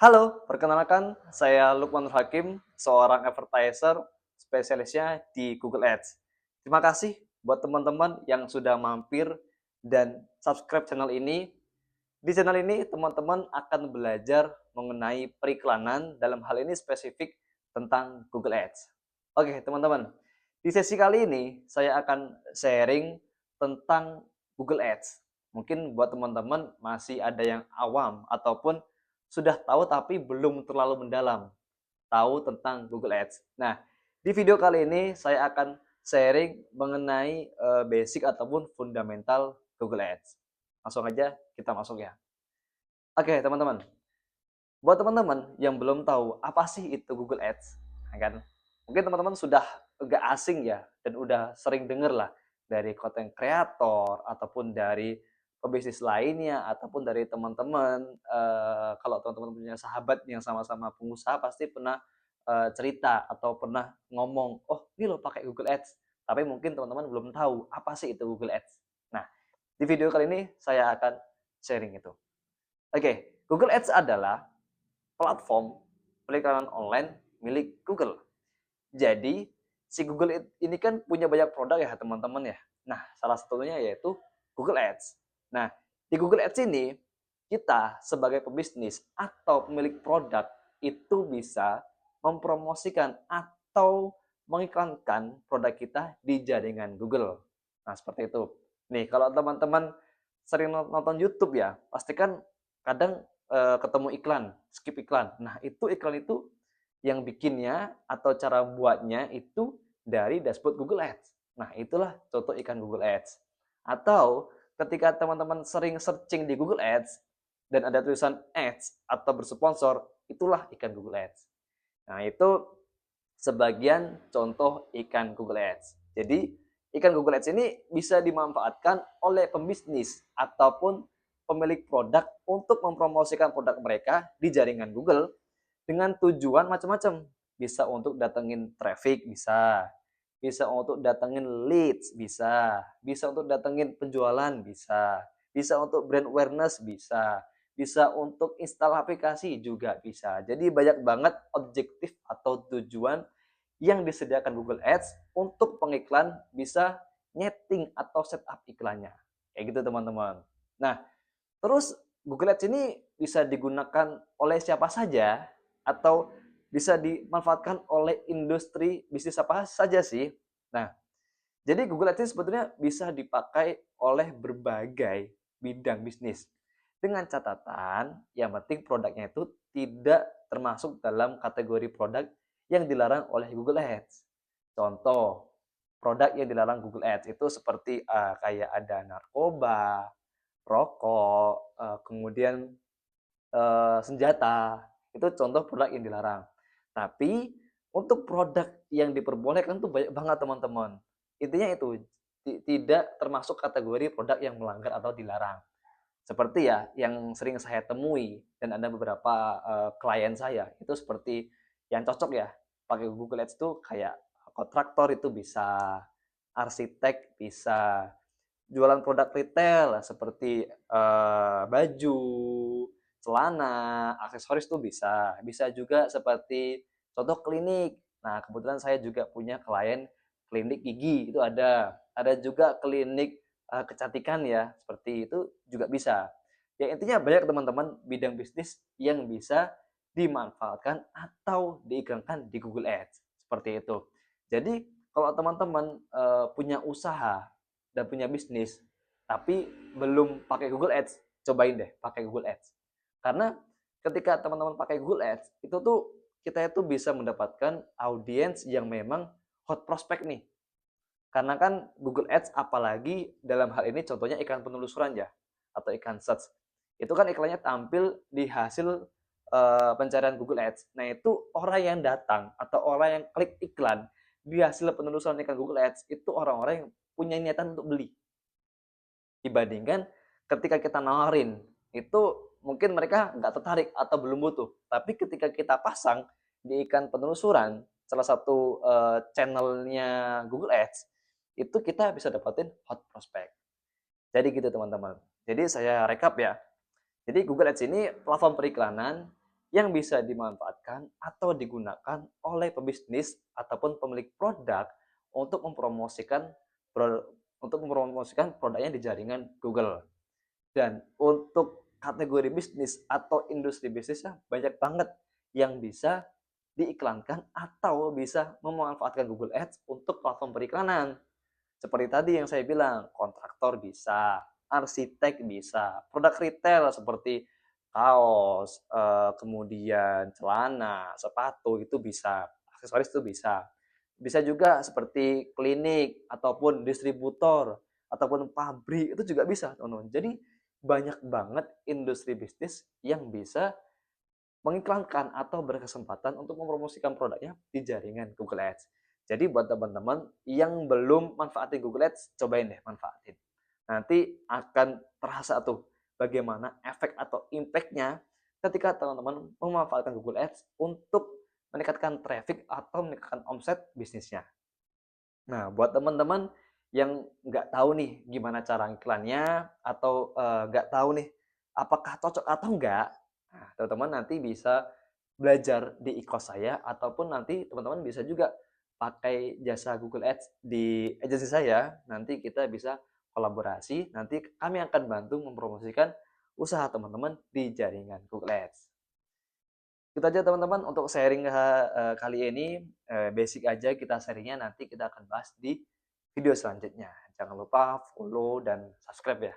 Halo, perkenalkan saya Lukman Hakim, seorang advertiser spesialisnya di Google Ads. Terima kasih buat teman-teman yang sudah mampir dan subscribe channel ini. Di channel ini teman-teman akan belajar mengenai periklanan, dalam hal ini spesifik tentang Google Ads. Oke, teman-teman. Di sesi kali ini saya akan sharing tentang Google Ads. Mungkin buat teman-teman masih ada yang awam ataupun sudah tahu tapi belum terlalu mendalam tahu tentang Google Ads. Nah, di video kali ini saya akan sharing mengenai basic ataupun fundamental Google Ads. Langsung aja kita masuk ya. Oke, teman-teman. Buat teman-teman yang belum tahu apa sih itu Google Ads, ya kan? Mungkin teman-teman sudah agak asing ya dan udah sering denger lah dari konten kreator ataupun dari pebisnis lainnya ataupun dari teman-teman. Kalau teman-teman punya sahabat yang sama-sama pengusaha pasti pernah cerita atau pernah ngomong, oh ini loh pakai Google Ads. Tapi mungkin teman-teman belum tahu apa sih itu Google Ads. Nah, di video kali ini saya akan sharing itu. Oke, Google Ads adalah platform periklanan online milik Google. Jadi, si Google ini kan punya banyak produk ya teman-teman ya. Nah, salah satunya yaitu Google Ads. Nah, di Google Ads ini kita sebagai pebisnis atau pemilik produk itu bisa mempromosikan atau mengiklankan produk kita di jaringan Google. Nah, seperti itu. Nih, kalau teman-teman sering nonton YouTube ya, pastikan kadang ketemu iklan, skip iklan. Nah, itu iklan itu yang bikinnya atau cara buatnya itu dari dashboard Google Ads. Nah, itulah contoh ikan Google Ads. Atau ketika teman-teman sering searching di Google Ads dan ada tulisan ads atau bersponsor, itulah ikan Google Ads. Nah, itu sebagian contoh ikan Google Ads. Jadi, ikan Google Ads ini bisa dimanfaatkan oleh pembisnis ataupun pemilik produk untuk mempromosikan produk mereka di jaringan Google dengan tujuan macam-macam. Bisa untuk datengin traffic, bisa. Bisa untuk datengin leads, bisa untuk datengin penjualan, bisa untuk brand awareness, bisa untuk install aplikasi juga bisa. Jadi banyak banget objektif atau tujuan yang disediakan Google Ads untuk pengiklan bisa nyeting atau setup iklannya. Kayak gitu teman-teman. Nah, terus Google Ads ini bisa digunakan oleh siapa saja atau bisa dimanfaatkan oleh industri bisnis apa saja sih? Nah, jadi Google Ads ini sebetulnya bisa dipakai oleh berbagai bidang bisnis. Dengan catatan, yang penting produknya itu tidak termasuk dalam kategori produk yang dilarang oleh Google Ads. Contoh, produk yang dilarang Google Ads itu seperti kayak ada narkoba, rokok, kemudian senjata, itu contoh produk yang dilarang. Tapi untuk produk yang diperbolehkan tuh banyak banget teman-teman. Intinya itu, tidak termasuk kategori produk yang melanggar atau dilarang. Seperti ya yang sering saya temui dan ada beberapa klien saya itu seperti yang cocok ya pakai Google Ads tuh kayak kontraktor itu bisa, arsitek bisa, jualan produk retail seperti baju, celana, aksesoris tuh bisa. Bisa juga seperti contoh klinik. Nah, kebetulan saya juga punya klien klinik gigi itu ada. Ada juga klinik kecantikan ya, seperti itu juga bisa. Ya intinya banyak teman-teman bidang bisnis yang bisa dimanfaatkan atau diiklankan di Google Ads. Seperti itu. Jadi kalau teman-teman punya usaha dan punya bisnis tapi belum pakai Google Ads, cobain deh pakai Google Ads. Karena ketika teman-teman pakai Google Ads, itu tuh kita itu bisa mendapatkan audiens yang memang hot prospect nih. Karena kan Google Ads apalagi dalam hal ini contohnya iklan penelusuran ya atau iklan search. Itu kan iklannya tampil di hasil pencarian Google Ads. Nah, itu orang yang datang atau orang yang klik iklan di hasil penelusuran iklan Google Ads itu orang-orang yang punya niatan untuk beli. Dibandingkan ketika kita nawarin, itu mungkin mereka nggak tertarik atau belum butuh. Tapi ketika kita pasang di iklan penelusuran, salah satu channelnya Google Ads, itu kita bisa dapetin hot prospect. Jadi gitu teman-teman. Jadi saya rekap ya. Jadi Google Ads ini platform periklanan yang bisa dimanfaatkan atau digunakan oleh pebisnis ataupun pemilik produk untuk mempromosikan produknya di jaringan Google. Dan untuk kategori bisnis atau industri bisnisnya banyak banget yang bisa diiklankan atau bisa memanfaatkan Google Ads untuk platform periklanan. Seperti tadi yang saya bilang, kontraktor bisa, arsitek bisa, produk retail seperti kaos, kemudian celana, sepatu itu bisa, aksesoris itu bisa. Bisa juga seperti klinik ataupun distributor ataupun pabrik itu juga bisa, teman-teman. Jadi banyak banget industri bisnis yang bisa mengiklankan atau berkesempatan untuk mempromosikan produknya di jaringan Google Ads. Jadi buat teman-teman yang belum manfaatin Google Ads, cobain deh manfaatin. Nanti akan terasa tuh bagaimana efek atau impact-nya ketika teman-teman memanfaatkan Google Ads untuk meningkatkan traffic atau meningkatkan omset bisnisnya. Nah, buat teman-teman yang nggak tahu nih gimana cara iklannya atau nggak tahu nih apakah cocok atau enggak, nah, teman-teman nanti bisa belajar di e-course saya ataupun nanti teman-teman bisa juga pakai jasa Google Ads di agensi saya. Nanti kita bisa kolaborasi, nanti kami akan bantu mempromosikan usaha teman-teman di jaringan Google Ads. Itu aja teman-teman untuk sharing kali ini, basic aja kita sharingnya, nanti kita akan bahas di video selanjutnya. Jangan lupa follow dan subscribe ya.